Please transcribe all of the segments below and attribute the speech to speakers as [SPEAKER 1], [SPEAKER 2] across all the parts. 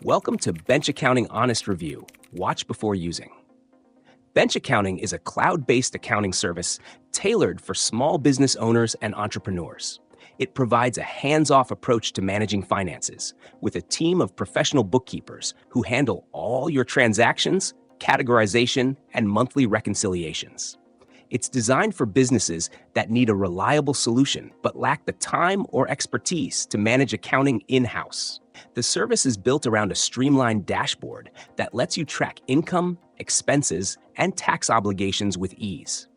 [SPEAKER 1] Welcome to Bench Accounting Honest Review. Watch before using. Bench Accounting is a cloud-based accounting service tailored for small business owners and entrepreneurs. It provides a hands-off approach to managing finances with a team of professional bookkeepers who handle all your transactions, categorization, and monthly reconciliations. It's designed for businesses that need a reliable solution but lack the time or expertise to manage accounting in-house. The service is built around a streamlined dashboard that lets you track income, expenses, and tax obligations with ease.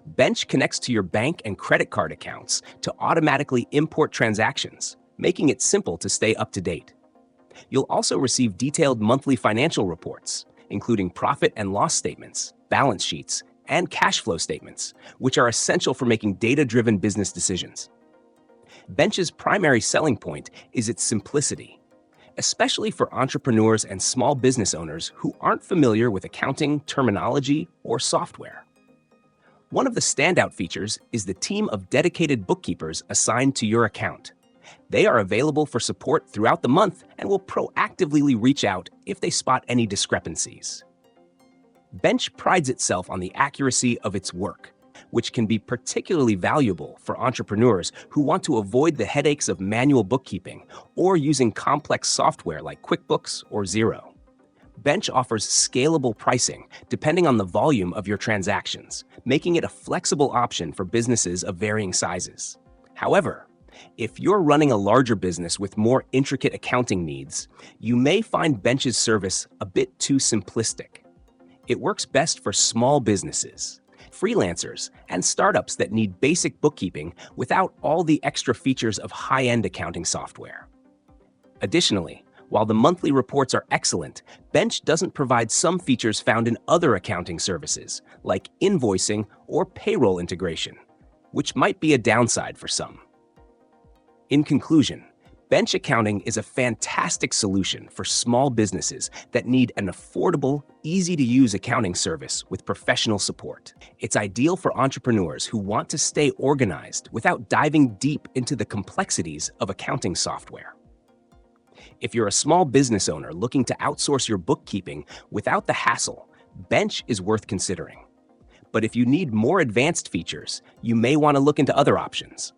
[SPEAKER 1] Bench connects to your bank and credit card accounts to automatically import transactions, making it simple to stay up to date. You'll also receive detailed monthly financial reports, including profit and loss statements, balance sheets, and cash flow statements, which are essential for making data-driven business decisions. Bench's primary selling point is its simplicity, especially for entrepreneurs and small business owners who aren't familiar with accounting terminology or software. One of the standout features is the team of dedicated bookkeepers assigned to your account. They are available for support throughout the month and will proactively reach out if they spot any discrepancies. Bench prides itself on the accuracy of its work, which can be particularly valuable for entrepreneurs who want to avoid the headaches of manual bookkeeping or using complex software like QuickBooks or Xero. Bench offers scalable pricing depending on the volume of your transactions, making it a flexible option for businesses of varying sizes. However, if you're running a larger business with more intricate accounting needs, you may find Bench's service a bit too simplistic. It works best for small businesses, freelancers, and startups that need basic bookkeeping without all the extra features of high-end accounting software. Additionally, while the monthly reports are excellent, Bench doesn't provide some features found in other accounting services, like invoicing or payroll integration, which might be a downside for some. In conclusion, Bench Accounting is a fantastic solution for small businesses that need an affordable, easy-to-use accounting service with professional support. It's ideal for entrepreneurs who want to stay organized without diving deep into the complexities of accounting software. If you're a small business owner looking to outsource your bookkeeping without the hassle, Bench is worth considering. But if you need more advanced features, you may want to look into other options.